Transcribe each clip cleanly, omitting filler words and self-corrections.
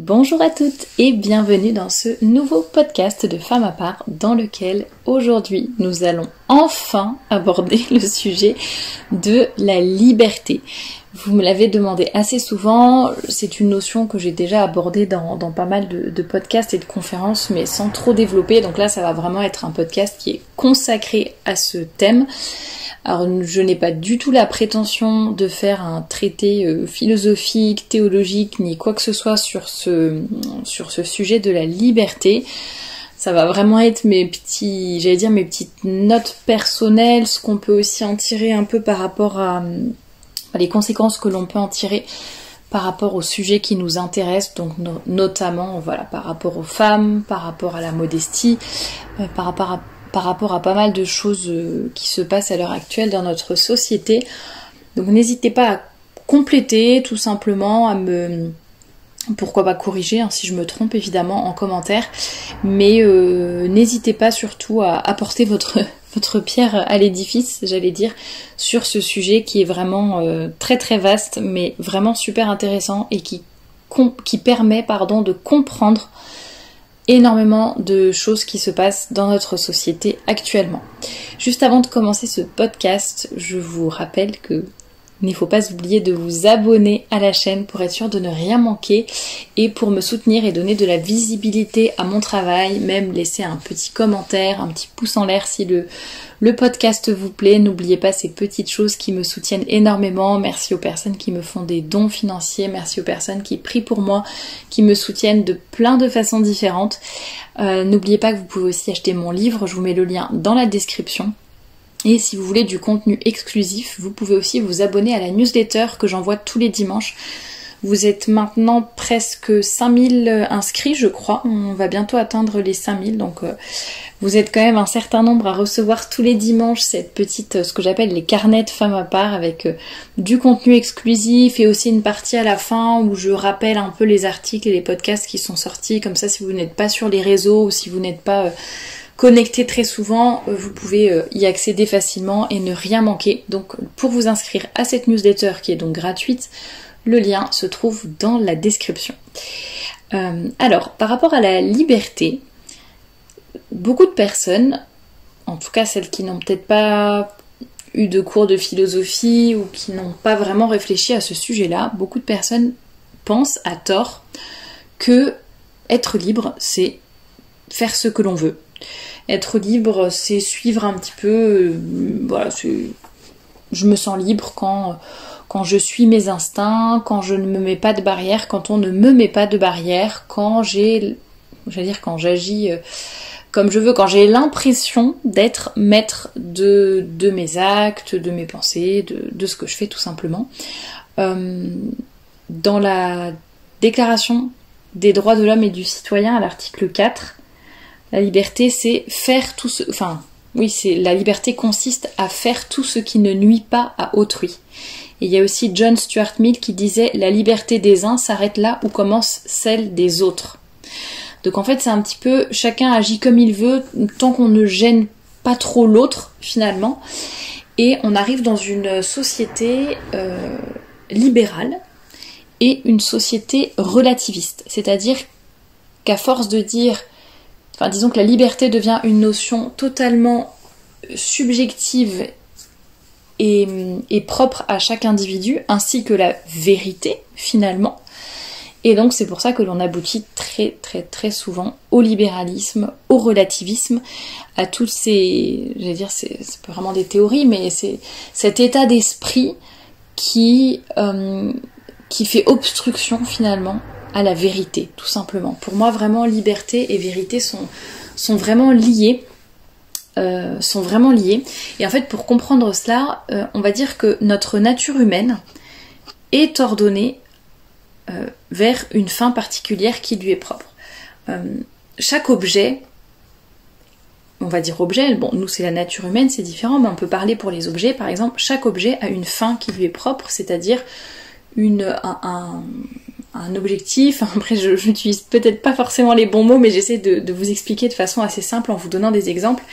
Bonjour à toutes et bienvenue dans ce nouveau podcast de Femmes à part dans lequel aujourd'hui nous allons enfin aborder le sujet de la liberté. Vous me l'avez demandé assez souvent, c'est une notion que j'ai déjà abordée dans pas mal de podcasts et de conférences mais sans trop développer, donc là ça va vraiment être un podcast qui est consacré à ce thème. Alors je n'ai pas du tout la prétention de faire un traité philosophique, théologique, ni quoi que ce soit sur ce sujet de la liberté. Ça va vraiment être mes petites notes personnelles, ce qu'on peut aussi en tirer un peu par rapport à les conséquences que l'on peut en tirer par rapport au sujet qui nous intéresse, donc notamment par rapport aux femmes, par rapport à la modestie, par rapport à pas mal de choses qui se passent à l'heure actuelle dans notre société. Donc n'hésitez pas à compléter tout simplement, pourquoi pas corriger si je me trompe évidemment en commentaire, mais n'hésitez pas surtout à apporter votre pierre à l'édifice, j'allais dire, sur ce sujet qui est vraiment très très vaste, mais vraiment super intéressant et qui permet de comprendre énormément de choses qui se passent dans notre société actuellement. Juste avant de commencer ce podcast, je vous rappelle que il ne faut pas oublier de vous abonner à la chaîne pour être sûr de ne rien manquer et pour me soutenir et donner de la visibilité à mon travail, même laisser un petit commentaire, un petit pouce en l'air si le podcast vous plaît. N'oubliez pas ces petites choses qui me soutiennent énormément. Merci aux personnes qui me font des dons financiers, merci aux personnes qui prient pour moi, qui me soutiennent de plein de façons différentes. N'oubliez pas que vous pouvez aussi acheter mon livre, je vous mets le lien dans la description. Et si vous voulez du contenu exclusif, vous pouvez aussi vous abonner à la newsletter que j'envoie tous les dimanches. Vous êtes maintenant presque 5000 inscrits, je crois. On va bientôt atteindre les 5000, donc vous êtes quand même un certain nombre à recevoir tous les dimanches cette petite, ce que j'appelle les carnets de femmes à part, avec du contenu exclusif et aussi une partie à la fin où je rappelle un peu les articles et les podcasts qui sont sortis. Comme ça, si vous n'êtes pas sur les réseaux ou si vous n'êtes pas connecté très souvent, vous pouvez y accéder facilement et ne rien manquer. Donc pour vous inscrire à cette newsletter qui est donc gratuite, le lien se trouve dans la description. Alors, par rapport à la liberté, beaucoup de personnes, en tout cas celles qui n'ont peut-être pas eu de cours de philosophie ou qui n'ont pas vraiment réfléchi à ce sujet-là, beaucoup de personnes pensent à tort que être libre, c'est faire ce que l'on veut. Être libre, c'est suivre un petit peu, je me sens libre quand je suis mes instincts, quand je ne me mets pas de barrières, quand on ne me met pas de barrières, quand j'agis comme je veux, quand j'ai l'impression d'être maître de mes actes, de mes pensées, de ce que je fais tout simplement. Dans la Déclaration des droits de l'homme et du citoyen, à l'article 4, la liberté, c'est faire tout ce... la liberté consiste à faire tout ce qui ne nuit pas à autrui. Et il y a aussi John Stuart Mill qui disait « La liberté des uns s'arrête là où commence celle des autres ». Donc en fait, c'est un petit peu... Chacun agit comme il veut, tant qu'on ne gêne pas trop l'autre, finalement. Et on arrive dans une société libérale et une société relativiste. C'est-à-dire qu'à force de dire... disons que la liberté devient une notion totalement subjective et propre à chaque individu, ainsi que la vérité, finalement. Et donc c'est pour ça que l'on aboutit très très très souvent au libéralisme, au relativisme, à tous ces... c'est pas vraiment des théories, mais c'est cet état d'esprit qui fait obstruction, finalement, à la vérité, tout simplement. Pour moi, vraiment, liberté et vérité sont vraiment liés. Et en fait, pour comprendre cela, on va dire que notre nature humaine est ordonnée vers une fin particulière qui lui est propre. Chaque objet, on va dire objet, bon, nous c'est la nature humaine, c'est différent, mais on peut parler pour les objets, par exemple, chaque objet a une fin qui lui est propre, c'est-à-dire un objectif, après je n'utilise peut-être pas forcément les bons mots, mais j'essaie de vous expliquer de façon assez simple en vous donnant des exemples.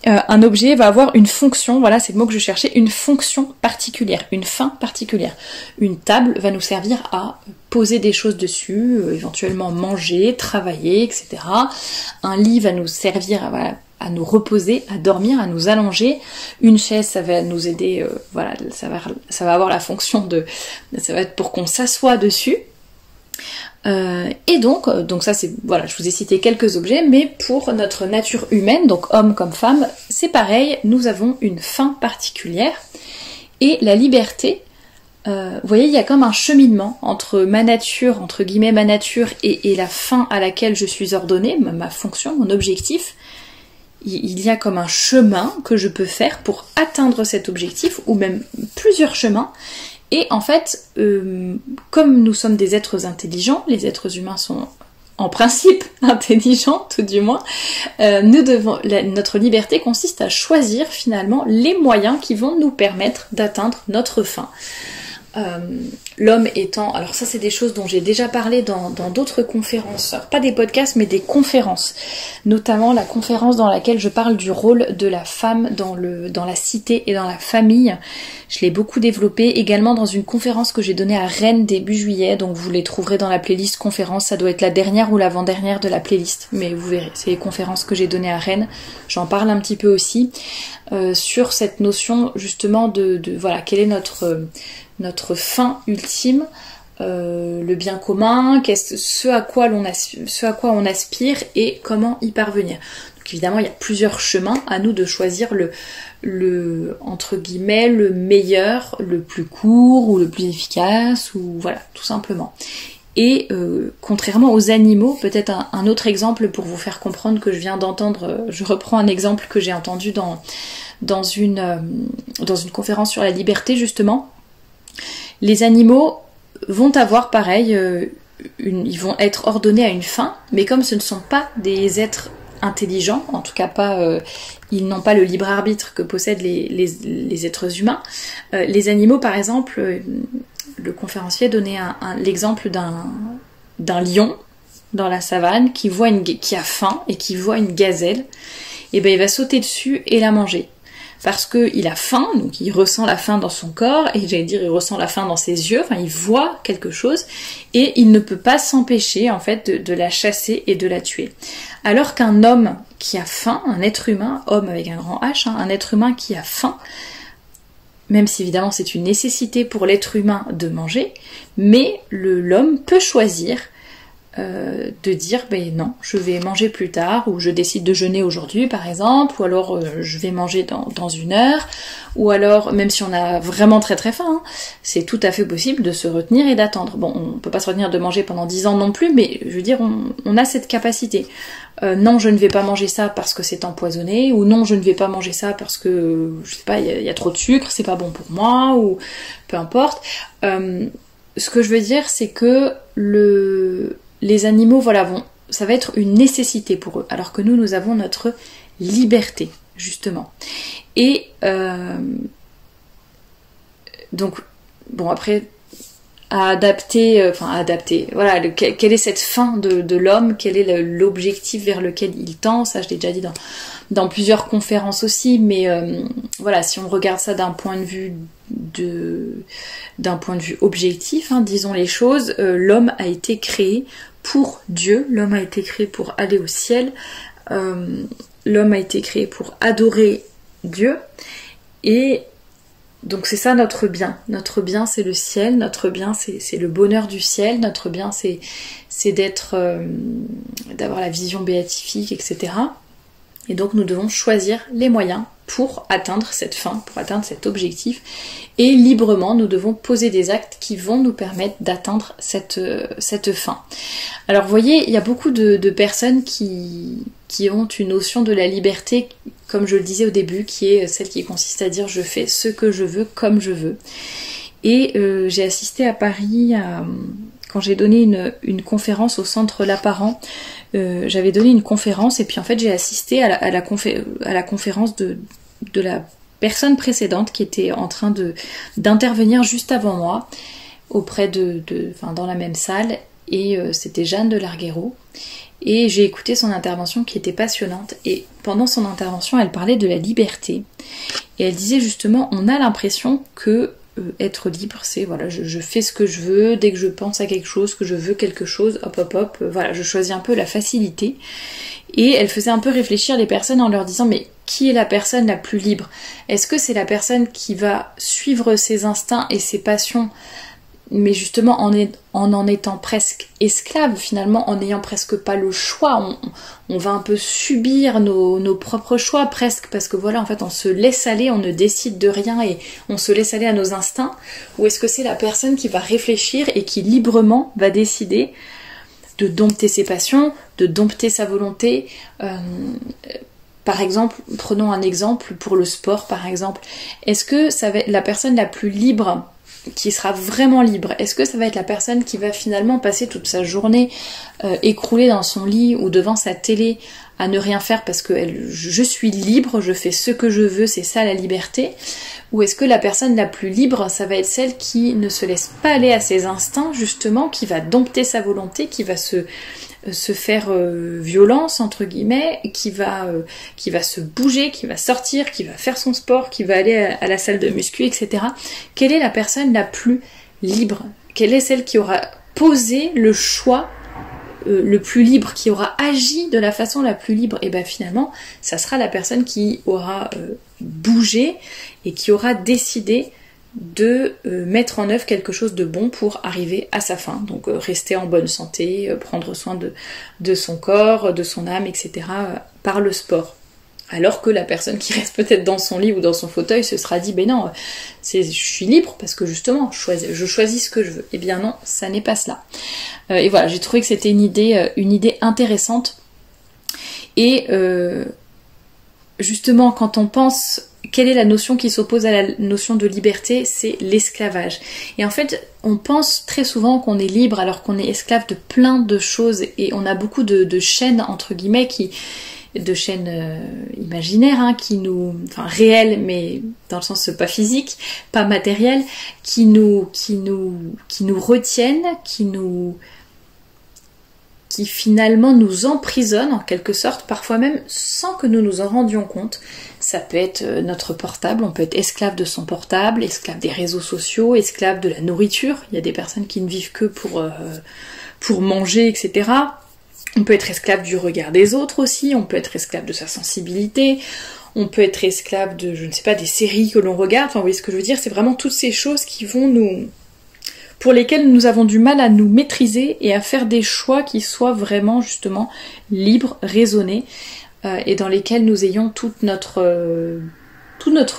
Un objet va avoir une fonction, voilà c'est le mot que je cherchais, une fonction particulière, une fin particulière. Une table va nous servir à poser des choses dessus, éventuellement manger, travailler, etc. Un lit va nous servir à nous reposer, à dormir, à nous allonger. Une chaise, ça va nous aider, ça va avoir la fonction ça va être pour qu'on s'assoie dessus. Et donc ça c'est, voilà, je vous ai cité quelques objets, mais pour notre nature humaine, donc homme comme femme, c'est pareil, nous avons une fin particulière. Et la liberté, vous voyez, il y a comme un cheminement entre ma nature, entre guillemets ma nature, et la fin à laquelle je suis ordonnée, ma fonction, mon objectif. Il y a comme un chemin que je peux faire pour atteindre cet objectif, ou même plusieurs chemins. Et en fait, comme nous sommes des êtres intelligents, les êtres humains sont en principe intelligents, tout du moins, notre liberté consiste à choisir finalement les moyens qui vont nous permettre d'atteindre notre fin. L'homme étant... Alors ça c'est des choses dont j'ai déjà parlé dans d'autres conférences, alors pas des podcasts mais des conférences, notamment la conférence dans laquelle je parle du rôle de la femme dans la cité et dans la famille. Je l'ai beaucoup développé, également dans une conférence que j'ai donnée à Rennes début juillet, donc vous les trouverez dans la playlist conférence, ça doit être la dernière ou l'avant-dernière de la playlist, mais vous verrez, c'est les conférences que j'ai données à Rennes, j'en parle un petit peu aussi, sur cette notion justement de voilà, quelle est notre fin ultime, le bien commun, ce à quoi on aspire et comment y parvenir. Donc évidemment, il y a plusieurs chemins, à nous de choisir le entre guillemets le meilleur, le plus court ou le plus efficace, ou voilà, tout simplement. Et contrairement aux animaux, peut-être un autre exemple pour vous faire comprendre que je viens d'entendre, je reprends un exemple que j'ai entendu dans une conférence sur la liberté justement. Les animaux vont avoir pareil, ils vont être ordonnés à une fin, mais comme ce ne sont pas des êtres intelligents, en tout cas pas, ils n'ont pas le libre arbitre que possèdent les êtres humains. Les animaux, par exemple, le conférencier donnait l'exemple d'un lion dans la savane qui a faim et qui voit une gazelle, et ben il va sauter dessus et la manger. Parce qu'il a faim, donc il ressent la faim dans son corps, et j'allais dire il ressent la faim dans ses yeux, enfin il voit quelque chose, et il ne peut pas s'empêcher en fait de la chasser et de la tuer. Alors qu'un homme qui a faim, un être humain, homme avec un grand H, un être humain qui a faim, même si évidemment c'est une nécessité pour l'être humain de manger, mais l'homme peut choisir de dire ben non, je vais manger plus tard, ou je décide de jeûner aujourd'hui par exemple, ou alors je vais manger dans une heure, ou alors même si on a vraiment très très faim, c'est tout à fait possible de se retenir et d'attendre. Bon, on peut pas se retenir de manger pendant 10 ans non plus, mais je veux dire on a cette capacité. Non, je ne vais pas manger ça parce que c'est empoisonné, ou non, je ne vais pas manger ça parce que je sais pas, il y a trop de sucre, c'est pas bon pour moi, ou peu importe. Ce que je veux dire, c'est que les animaux, voilà, ça va être une nécessité pour eux, alors que nous avons notre liberté, justement. Et donc, bon, après, à adapter, voilà, quelle est cette fin de l'homme, quel est l'objectif vers lequel il tend, ça je l'ai déjà dit dans plusieurs conférences aussi, mais voilà, si on regarde ça d'un point de vue objectif, disons les choses, l'homme a été créé pour Dieu, l'homme a été créé pour aller au ciel, l'homme a été créé pour adorer Dieu, et donc c'est ça notre bien. Notre bien c'est le ciel, notre bien c'est le bonheur du ciel, notre bien c'est d'avoir la vision béatifique, etc. Et donc nous devons choisir les moyens pour atteindre cette fin, pour atteindre cet objectif. Et librement, nous devons poser des actes qui vont nous permettre d'atteindre cette fin. Alors vous voyez, il y a beaucoup de personnes qui ont une notion de la liberté, comme je le disais au début, qui est celle qui consiste à dire je fais ce que je veux, comme je veux. Et j'ai assisté à Paris quand j'ai donné une conférence au centre L'Apparent. J'avais donné une conférence et puis en fait j'ai assisté à la conférence de la personne précédente qui était en train d'intervenir juste avant moi. auprès dans la même salle, et c'était Jeanne de Larguero. Et j'ai écouté son intervention qui était passionnante, et pendant son intervention elle parlait de la liberté, et elle disait justement on a l'impression que être libre c'est voilà, je fais ce que je veux, dès que je pense à quelque chose, que je veux quelque chose, hop, voilà, je choisis un peu la facilité. Et elle faisait un peu réfléchir les personnes en leur disant mais qui est la personne la plus libre? Est-ce que c'est la personne qui va suivre ses instincts et ses passions, mais justement en étant presque esclave finalement, en n'ayant presque pas le choix, on va un peu subir nos propres choix presque, parce que voilà, en fait on se laisse aller, on ne décide de rien et on se laisse aller à nos instincts? Ou est-ce que c'est la personne qui va réfléchir et qui librement va décider de dompter ses passions, de dompter sa volonté? Par exemple, prenons un exemple pour le sport par exemple, est-ce que ça va être la personne la plus libre qui sera vraiment libre? Est-ce que ça va être la personne qui va finalement passer toute sa journée écroulée dans son lit ou devant sa télé à ne rien faire parce que je suis libre, je fais ce que je veux, c'est ça la liberté? Ou est-ce que la personne la plus libre, ça va être celle qui ne se laisse pas aller à ses instincts justement, qui va dompter sa volonté, qui va se faire violence entre guillemets, qui va se bouger, qui va sortir, qui va faire son sport, qui va aller à la salle de muscu, etc. Quelle est la personne la plus libre? Quelle est celle qui aura posé le choix le plus libre, qui aura agi de la façon la plus libre? Et bien finalement, ça sera la personne qui aura bougé et qui aura décidé de mettre en œuvre quelque chose de bon pour arriver à sa fin. Donc rester en bonne santé, prendre soin de son corps, de son âme, etc. Par le sport. Alors que la personne qui reste peut-être dans son lit ou dans son fauteuil se sera dit ben non, je suis libre parce que justement je choisis ce que je veux. Eh bien non, ça n'est pas cela. Et voilà, j'ai trouvé que c'était une idée intéressante. Et justement, quand on pense quelle est la notion qui s'oppose à la notion de liberté, c'est l'esclavage. Et en fait, on pense très souvent qu'on est libre alors qu'on est esclave de plein de choses, et on a beaucoup de chaînes entre guillemets de chaînes imaginaires, hein, réelles, mais dans le sens pas physique, pas matériel, qui nous retiennent, qui finalement nous emprisonnent en quelque sorte, parfois même sans que nous nous en rendions compte. Ça peut être notre portable, on peut être esclave de son portable, esclave des réseaux sociaux, esclave de la nourriture. Il y a des personnes qui ne vivent que pour manger, etc. On peut être esclave du regard des autres aussi, on peut être esclave de sa sensibilité, on peut être esclave de, je ne sais pas, des séries que l'on regarde. Enfin, vous voyez ce que je veux dire, c'est vraiment toutes ces choses pour lesquelles nous avons du mal à nous maîtriser et à faire des choix qui soient vraiment justement libres, raisonnés, et dans lesquels nous ayons tout notre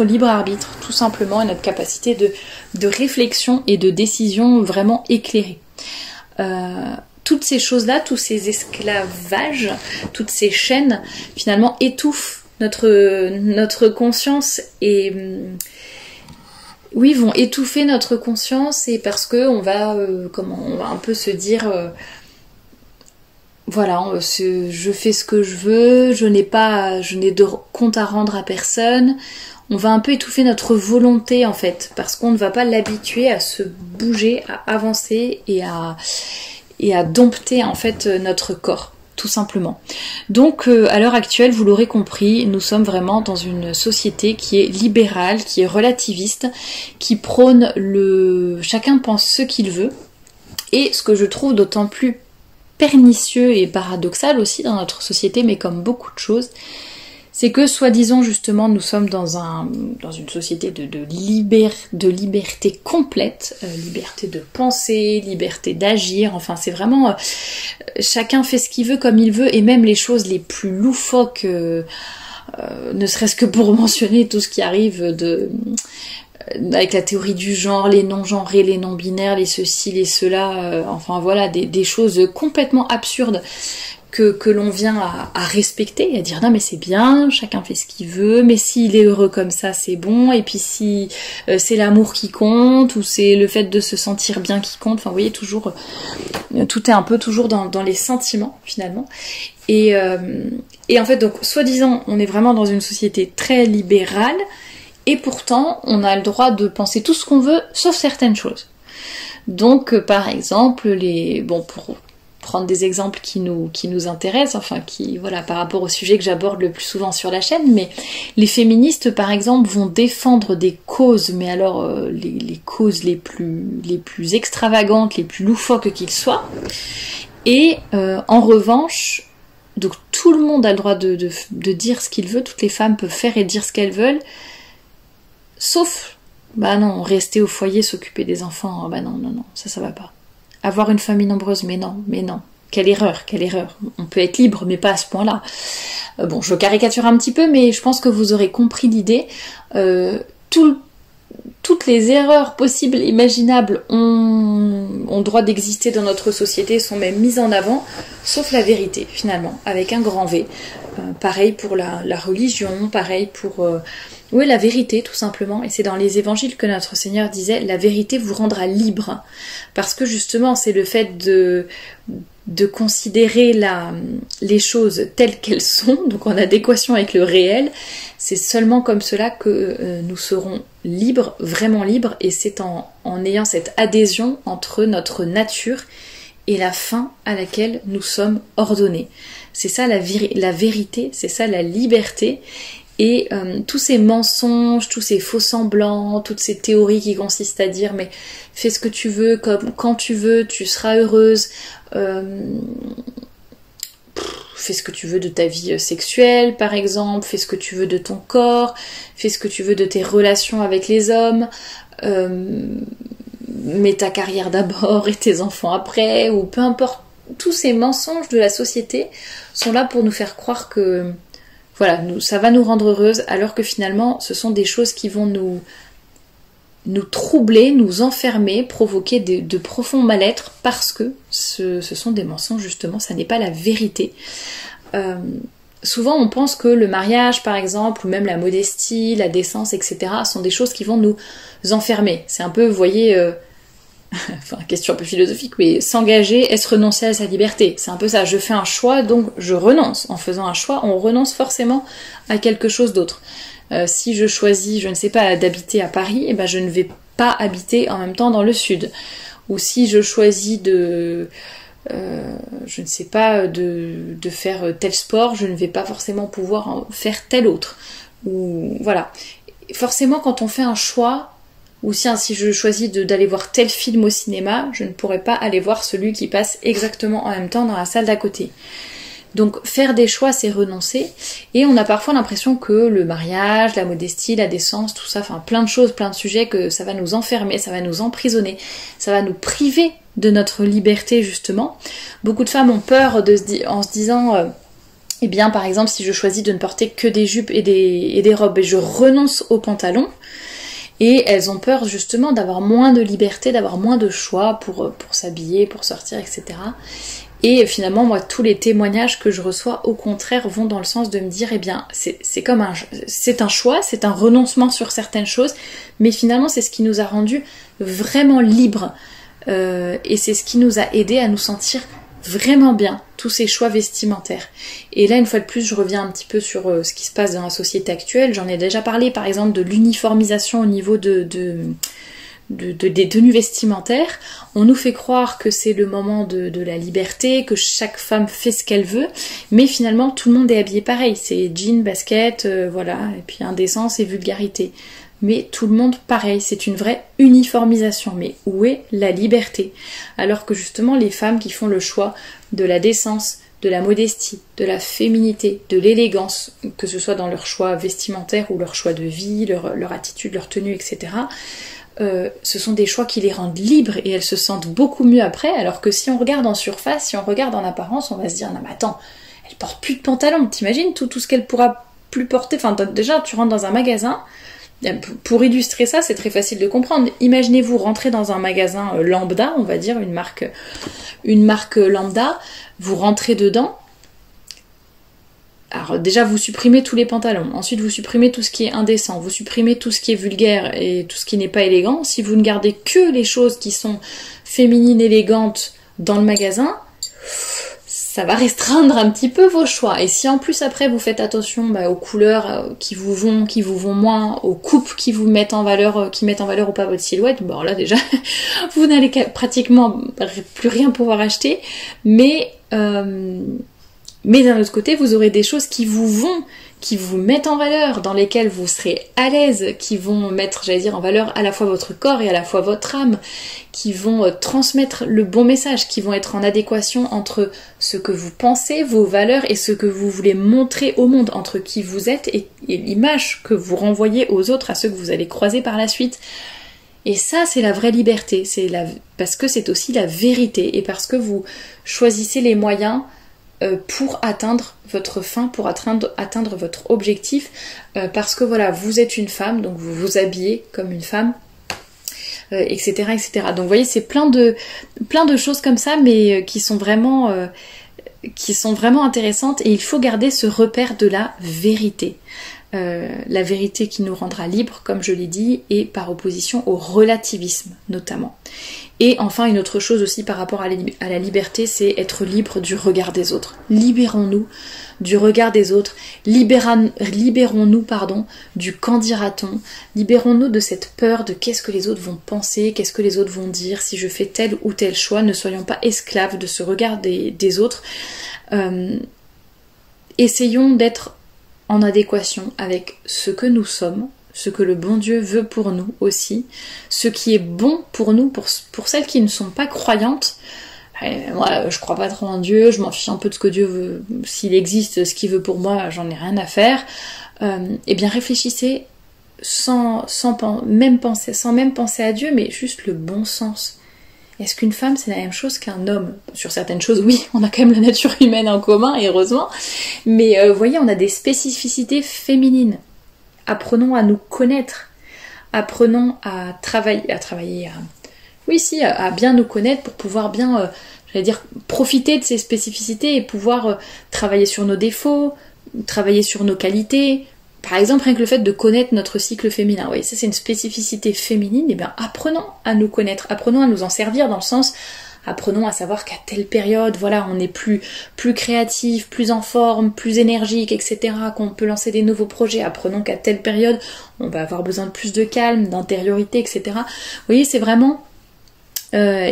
libre arbitre, tout simplement, et notre capacité de réflexion et de décision vraiment éclairée. Toutes ces choses-là, tous ces esclavages, toutes ces chaînes, finalement, étouffent notre conscience et vont étouffer notre conscience, et parce que on va un peu se dire je fais ce que je veux, je n'ai de compte à rendre à personne. On va un peu étouffer notre volonté en fait, parce qu'on ne va pas l'habituer à se bouger, à avancer et à dompter en fait notre corps, tout simplement. Donc à l'heure actuelle, vous l'aurez compris, nous sommes vraiment dans une société qui est libérale, qui est relativiste, qui prône chacun pense ce qu'il veut. Et ce que je trouve d'autant plus pernicieux et paradoxal aussi dans notre société, mais comme beaucoup de choses, c'est que soi-disant justement nous sommes dans une société de liberté complète, liberté de penser, liberté d'agir, enfin c'est vraiment chacun fait ce qu'il veut comme il veut, et même les choses les plus loufoques, ne serait-ce que pour mentionner tout ce qui arrive avec la théorie du genre, les non-genrés, les non-binaires, les ceci, les cela, enfin voilà, des choses complètement absurdes que l'on vient à respecter, et à dire non mais c'est bien, chacun fait ce qu'il veut, mais s'il est heureux comme ça c'est bon, et puis si c'est l'amour qui compte, ou c'est le fait de se sentir bien qui compte, enfin vous voyez, toujours tout est un peu toujours dans les sentiments finalement. Et en fait donc soi-disant on est vraiment dans une société très libérale, et pourtant on a le droit de penser tout ce qu'on veut sauf certaines choses. Donc par exemple, pour prendre des exemples qui nous intéressent, enfin voilà, par rapport au sujet que j'aborde le plus souvent sur la chaîne, mais les féministes par exemple vont défendre des causes, mais alors les causes les plus extravagantes, les plus loufoques qu'ils soient, et en revanche, donc tout le monde a le droit de dire ce qu'il veut, toutes les femmes peuvent faire et dire ce qu'elles veulent, sauf, bah non, rester au foyer, s'occuper des enfants, bah non, ça va pas. Avoir une famille nombreuse, mais non. Quelle erreur. On peut être libre, mais pas à ce point-là. Bon, je caricature un petit peu, mais je pense que vous aurez compris l'idée. Toutes les erreurs possibles, imaginables, ont droit d'exister dans notre société, sont même mises en avant, sauf la vérité, finalement, avec un grand V. Pareil pour la religion, pareil pour... la vérité, tout simplement. Et c'est dans les évangiles que notre Seigneur disait « La vérité vous rendra libre ». Parce que justement, c'est le fait de considérer les choses telles qu'elles sont, donc en adéquation avec le réel, c'est seulement comme cela que nous serons libres, vraiment libres, et c'est en ayant cette adhésion entre notre nature et la fin à laquelle nous sommes ordonnés. C'est ça la vérité, c'est ça la liberté. Et tous ces mensonges, tous ces faux semblants, toutes ces théories qui consistent à dire mais fais ce que tu veux, quand tu veux, tu seras heureuse, fais ce que tu veux de ta vie sexuelle par exemple, fais ce que tu veux de ton corps, fais ce que tu veux de tes relations avec les hommes, mets ta carrière d'abord et tes enfants après, ou peu importe, tous ces mensonges de la société sont là pour nous faire croire que voilà, ça va nous rendre heureuses, alors que finalement, ce sont des choses qui vont nous troubler, nous enfermer, provoquer de profonds mal-être, parce que ce sont des mensonges, justement, ça n'est pas la vérité. Souvent, on pense que le mariage, par exemple, ou même la modestie, la décence, etc., sont des choses qui vont nous enfermer. C'est un peu, vous voyez... enfin, question un peu philosophique, mais s'engager, est-ce renoncer à sa liberté? C'est un peu ça, je fais un choix, donc je renonce. En faisant un choix, on renonce forcément à quelque chose d'autre. Si je choisis, je ne sais pas, d'habiter à Paris, eh ben je ne vais pas habiter en même temps dans le sud. Ou si je choisis je ne sais pas, de faire tel sport, je ne vais pas forcément pouvoir en faire tel autre. Ou voilà. Forcément, quand on fait un choix, ou si je choisis d'aller voir tel film au cinéma, je ne pourrais pas aller voir celui qui passe exactement en même temps dans la salle d'à côté. Donc faire des choix, c'est renoncer. Et on a parfois l'impression que le mariage, la modestie, la décence, tout ça, enfin plein de choses, plein de sujets, que ça va nous enfermer, ça va nous emprisonner, ça va nous priver de notre liberté justement. Beaucoup de femmes ont peur en se disant... eh bien par exemple, si je choisis de ne porter que des jupes et des robes et je renonce aux pantalons, et elles ont peur justement d'avoir moins de liberté, d'avoir moins de choix pour s'habiller, pour sortir, etc. Et finalement, moi, tous les témoignages que je reçois, au contraire, vont dans le sens de me dire, eh bien, c'est un choix, c'est un renoncement sur certaines choses, mais finalement, c'est ce qui nous a rendus vraiment libres. Et c'est ce qui nous a aidés à nous sentir vraiment bien, tous ces choix vestimentaires. Et là, une fois de plus, je reviens un petit peu sur ce qui se passe dans la société actuelle. J'en ai déjà parlé, par exemple, de l'uniformisation au niveau des tenues vestimentaires. On nous fait croire que c'est le moment de la liberté, que chaque femme fait ce qu'elle veut, mais finalement, tout le monde est habillé pareil. C'est jean, basket, voilà, et puis indécence et vulgarité. Mais tout le monde pareil, c'est une vraie uniformisation. Mais où est la liberté? Alors que justement les femmes qui font le choix de la décence, de la modestie, de la féminité, de l'élégance, que ce soit dans leur choix vestimentaire ou leur choix de vie, leur attitude, leur tenue, etc., ce sont des choix qui les rendent libres et elles se sentent beaucoup mieux après, alors que si on regarde en surface, si on regarde en apparence, on va se dire non mais attends, elle porte plus de pantalon, t'imagines tout ce qu'elle pourra plus porter, enfin déjà tu rentres dans un magasin. Pour illustrer ça, c'est très facile de comprendre. Imaginez-vous rentrer dans un magasin lambda, on va dire, une marque lambda, vous rentrez dedans. Alors déjà, vous supprimez tous les pantalons, ensuite vous supprimez tout ce qui est indécent, vous supprimez tout ce qui est vulgaire et tout ce qui n'est pas élégant. Si vous ne gardez que les choses qui sont féminines, élégantes dans le magasin, ça va restreindre un petit peu vos choix. Et si en plus après vous faites attention aux couleurs qui vous vont moins, aux coupes qui vous mettent en valeur, qui mettent en valeur ou pas votre silhouette, bon là déjà vous n'allez pratiquement plus rien pouvoir acheter, mais d'un autre côté vous aurez des choses qui vous mettent en valeur, dans lesquelles vous serez à l'aise, qui vont mettre, en valeur à la fois votre corps et à la fois votre âme, qui vont transmettre le bon message, qui vont être en adéquation entre ce que vous pensez, vos valeurs et ce que vous voulez montrer au monde, entre qui vous êtes et l'image que vous renvoyez aux autres, à ceux que vous allez croiser par la suite. Et ça, c'est la vraie liberté, parce que c'est aussi la vérité, et parce que vous choisissez les moyens pour atteindre votre fin, pour atteindre votre objectif, parce que voilà, vous êtes une femme, donc vous vous habillez comme une femme, etc., etc. Donc vous voyez, c'est plein de choses comme ça, mais qui sont vraiment intéressantes, et il faut garder ce repère de la vérité. La vérité qui nous rendra libres, comme je l'ai dit, et par opposition au relativisme notamment. Et enfin, une autre chose aussi par rapport à la liberté, c'est être libre du regard des autres. Libérons-nous du regard des autres, libérons-nous du qu'en dira-t-on, libérons-nous de cette peur de qu'est-ce que les autres vont penser, qu'est-ce que les autres vont dire, si je fais tel ou tel choix. Ne soyons pas esclaves de ce regard des autres. Essayons d'être en adéquation avec ce que nous sommes, ce que le bon Dieu veut pour nous aussi, ce qui est bon pour nous, pour celles qui ne sont pas croyantes. Moi, je crois pas trop en Dieu, je m'en fiche un peu de ce que Dieu veut, s'il existe, ce qu'il veut pour moi, j'en ai rien à faire. Eh bien, réfléchissez sans même penser à Dieu, mais juste le bon sens. Est-ce qu'une femme, c'est la même chose qu'un homme? Sur certaines choses, oui, on a quand même la nature humaine en commun, et heureusement. Mais vous voyez, on a des spécificités féminines. Apprenons à nous connaître. Apprenons à bien nous connaître pour pouvoir bien, profiter de ces spécificités et pouvoir travailler sur nos défauts, travailler sur nos qualités. Par exemple, rien que le fait de connaître notre cycle féminin, oui, ça c'est une spécificité féminine, et bien apprenons à nous connaître, apprenons à nous en servir, dans le sens, apprenons à savoir qu'à telle période, voilà, on est plus créatif, plus en forme, plus énergique, etc., qu'on peut lancer des nouveaux projets. Apprenons qu'à telle période, on va avoir besoin de plus de calme, d'intériorité, etc. Vous voyez, c'est vraiment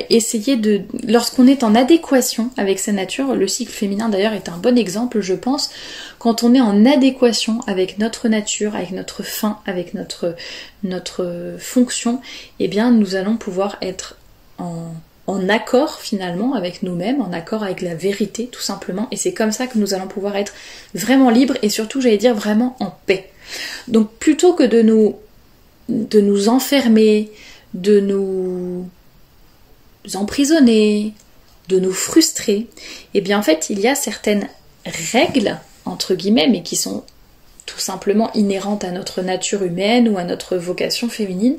essayer de... Lorsqu'on est en adéquation avec sa nature, le cycle féminin d'ailleurs est un bon exemple, je pense, quand on est en adéquation avec notre nature, avec notre fin, avec notre fonction, eh bien nous allons pouvoir être en accord finalement avec nous-mêmes, en accord avec la vérité tout simplement, et c'est comme ça que nous allons pouvoir être vraiment libres et surtout, vraiment en paix. Donc plutôt que de nous enfermer, de nous emprisonner, de nous frustrer, et bien en fait il y a certaines règles entre guillemets, mais qui sont tout simplement inhérentes à notre nature humaine ou à notre vocation féminine.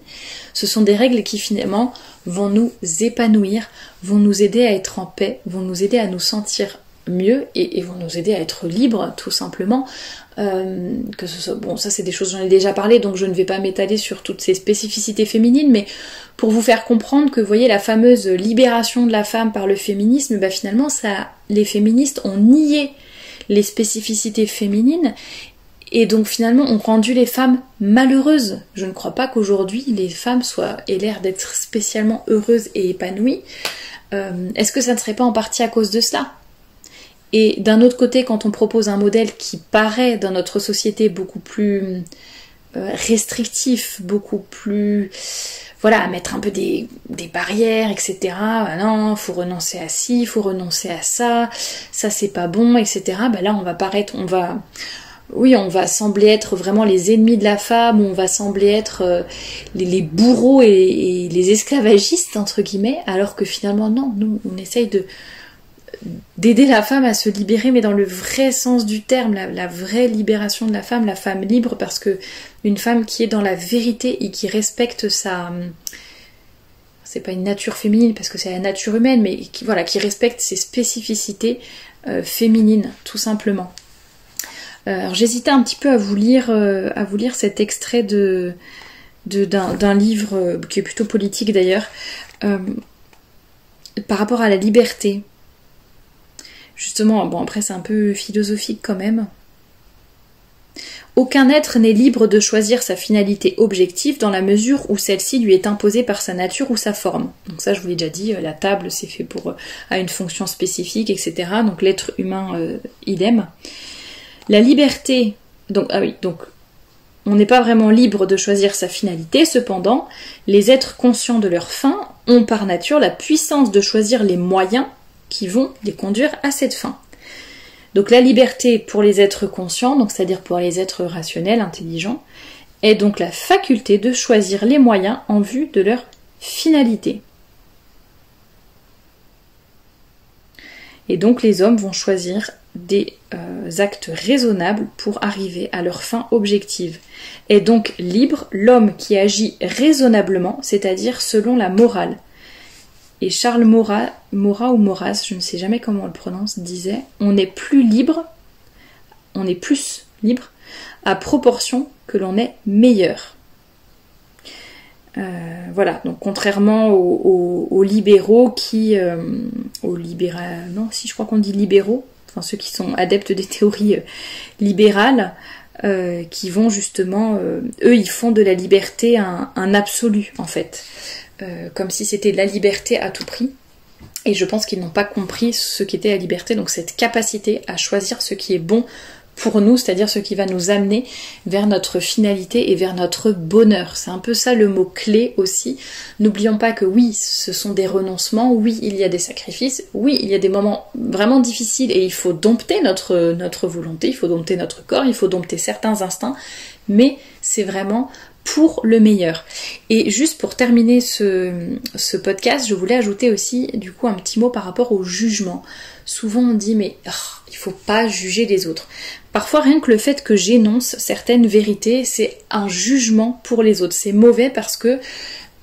Ce sont des règles qui finalement vont nous épanouir, vont nous aider à être en paix, vont nous aider à nous sentir mieux et vont nous aider à être libres tout simplement. Que ce soit, bon, ça c'est des choses, j'en ai déjà parlé, donc je ne vais pas m'étaler sur toutes ces spécificités féminines, mais pour vous faire comprendre que, vous voyez, la fameuse libération de la femme par le féminisme, bah finalement les féministes ont nié les spécificités féminines, et donc finalement ont rendu les femmes malheureuses. Je ne crois pas qu'aujourd'hui les femmes aient l'air d'être spécialement heureuses et épanouies. Est-ce que ça ne serait pas en partie à cause de cela ? Et d'un autre côté, quand on propose un modèle qui paraît dans notre société beaucoup plus restrictif, beaucoup plus... Voilà, à mettre un peu des barrières, etc. Ah non, faut renoncer à ci, faut renoncer à ça c'est pas bon, etc. Bah là, on va sembler être vraiment les ennemis de la femme, on va sembler être les bourreaux et les esclavagistes, entre guillemets, alors que finalement, non, nous, on essaye d'aider la femme à se libérer, mais dans le vrai sens du terme, la vraie libération de la femme libre, parce que une femme qui est dans la vérité et qui respecte c'est pas une nature féminine parce que c'est la nature humaine, mais qui respecte ses spécificités féminines, tout simplement. Alors j'hésitais un petit peu à vous lire cet extrait d'un livre qui est plutôt politique d'ailleurs, par rapport à la liberté. justement, bon après c'est un peu philosophique quand même. Aucun être n'est libre de choisir sa finalité objective dans la mesure où celle-ci lui est imposée par sa nature ou sa forme. Donc ça je vous l'ai déjà dit, la table c'est fait à une fonction spécifique, etc. Donc l'être humain, idem. La liberté, donc on n'est pas vraiment libre de choisir sa finalité, cependant, les êtres conscients de leur fin ont par nature la puissance de choisir les moyens qui vont les conduire à cette fin. Donc la liberté pour les êtres conscients, donc c'est-à-dire pour les êtres rationnels, intelligents, est donc la faculté de choisir les moyens en vue de leur finalité. Et donc les hommes vont choisir des actes raisonnables pour arriver à leur fin objective. Est donc libre l'homme qui agit raisonnablement, c'est-à-dire selon la morale. Et Charles Maurras ou Maurras, je ne sais jamais comment on le prononce, disait « On est plus libre à proportion que l'on est meilleur ». Voilà, donc contrairement aux libéraux qui... je crois qu'on dit libéraux, enfin ceux qui sont adeptes des théories libérales, qui vont justement... eux, ils font de la liberté un absolu, en fait. Comme si c'était la liberté à tout prix. Et je pense qu'ils n'ont pas compris ce qu'était la liberté, donc cette capacité à choisir ce qui est bon pour nous, c'est-à-dire ce qui va nous amener vers notre finalité et vers notre bonheur. C'est un peu ça le mot clé aussi. N'oublions pas que oui, ce sont des renoncements, oui, il y a des sacrifices, oui, il y a des moments vraiment difficiles et il faut dompter notre volonté, il faut dompter notre corps, il faut dompter certains instincts, mais c'est vraiment pour le meilleur. Et juste pour terminer ce podcast, je voulais ajouter aussi du coup un petit mot par rapport au jugement. Souvent on dit mais il faut pas juger les autres. Parfois rien que le fait que j'énonce certaines vérités, c'est un jugement pour les autres. C'est mauvais parce que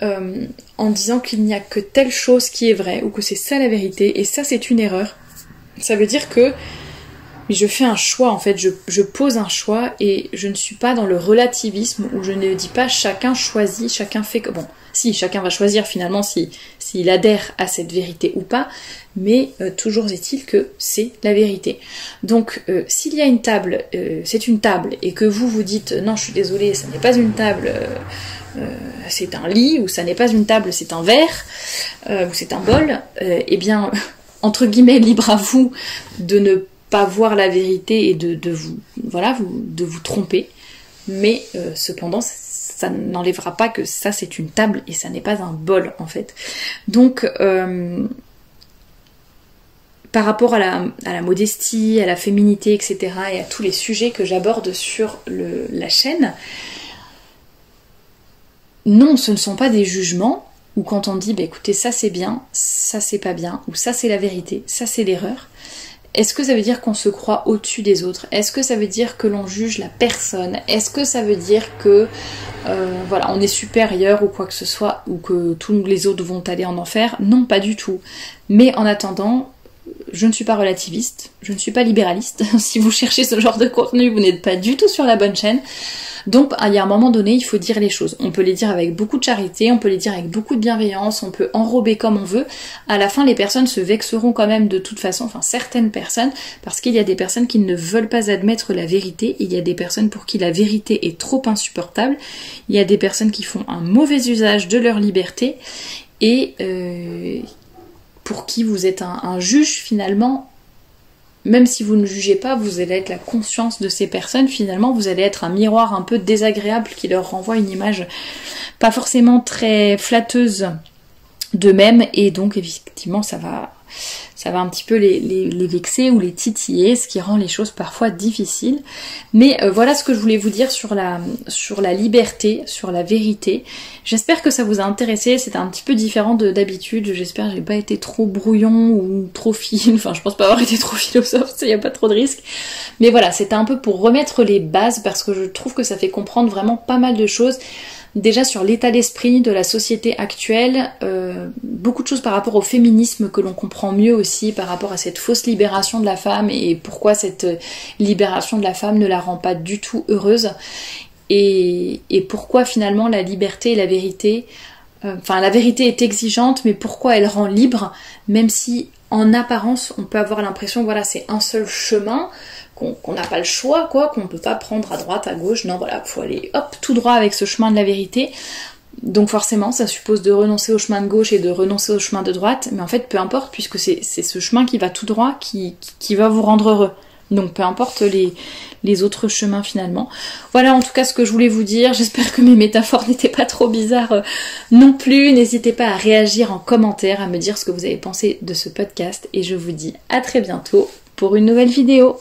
en disant qu'il n'y a que telle chose qui est vraie ou que c'est ça la vérité et ça c'est une erreur, ça veut dire que je fais un choix en fait, je pose un choix et je ne suis pas dans le relativisme où je ne dis pas chacun choisit, chacun fait que... Bon, si, chacun va choisir finalement s'il adhère à cette vérité ou pas, mais toujours est-il que c'est la vérité. Donc s'il y a une table, c'est une table, et que vous dites non je suis désolée, ça n'est pas une table, c'est un lit, ou ça n'est pas une table, c'est un verre, ou c'est un bol, eh bien, entre guillemets, libre à vous de ne pas voir la vérité et de vous tromper, mais cependant ça n'enlèvera pas que ça c'est une table et ça n'est pas un bol en fait. Donc par rapport à la modestie, à la féminité, etc. et à tous les sujets que j'aborde sur la chaîne, non, ce ne sont pas des jugements où quand on dit bah, écoutez ça c'est bien, ça c'est pas bien, ou ça c'est la vérité, ça c'est l'erreur. Est-ce que ça veut dire qu'on se croit au-dessus des autres? Est-ce que ça veut dire que l'on juge la personne? Est-ce que ça veut dire que on est supérieur ou quoi que ce soit, ou que tous les autres vont aller en enfer? Non, pas du tout. Mais en attendant, je ne suis pas relativiste, je ne suis pas libéraliste. Si vous cherchez ce genre de contenu, vous n'êtes pas du tout sur la bonne chaîne. Donc il y a un moment donné, il faut dire les choses. On peut les dire avec beaucoup de charité, on peut les dire avec beaucoup de bienveillance, on peut enrober comme on veut. À la fin, les personnes se vexeront quand même de toute façon, enfin certaines personnes, parce qu'il y a des personnes qui ne veulent pas admettre la vérité, il y a des personnes pour qui la vérité est trop insupportable, il y a des personnes qui font un mauvais usage de leur liberté, et pour qui vous êtes un juge finalement. Même si vous ne jugez pas, vous allez être la conscience de ces personnes, finalement vous allez être un miroir un peu désagréable qui leur renvoie une image pas forcément très flatteuse d'eux-mêmes, et donc effectivement ça va un petit peu les vexer ou les titiller, ce qui rend les choses parfois difficiles. Mais voilà ce que je voulais vous dire sur la liberté, sur la vérité. J'espère que ça vous a intéressé, c'était un petit peu différent d'habitude, j'espère que j'ai pas été trop brouillon ou trop enfin je pense pas avoir été trop philosophe, il n'y a pas trop de risques. Mais voilà, c'était un peu pour remettre les bases, parce que je trouve que ça fait comprendre vraiment pas mal de choses. Déjà sur l'état d'esprit de la société actuelle, beaucoup de choses par rapport au féminisme que l'on comprend mieux aussi, par rapport à cette fausse libération de la femme et pourquoi cette libération de la femme ne la rend pas du tout heureuse, et pourquoi finalement la liberté et la vérité, la vérité est exigeante, mais pourquoi elle rend libre, même si en apparence, on peut avoir l'impression, voilà, c'est un seul chemin, qu'on n'a pas le choix, quoi, qu'on peut pas prendre à droite, à gauche. Non, voilà, faut aller, hop, tout droit avec ce chemin de la vérité. Donc forcément, ça suppose de renoncer au chemin de gauche et de renoncer au chemin de droite, mais en fait, peu importe, puisque c'est ce chemin qui va tout droit qui va vous rendre heureux. Donc peu importe les autres chemins finalement. Voilà en tout cas ce que je voulais vous dire. J'espère que mes métaphores n'étaient pas trop bizarres non plus. N'hésitez pas à réagir en commentaire, à me dire ce que vous avez pensé de ce podcast. Et je vous dis à très bientôt pour une nouvelle vidéo.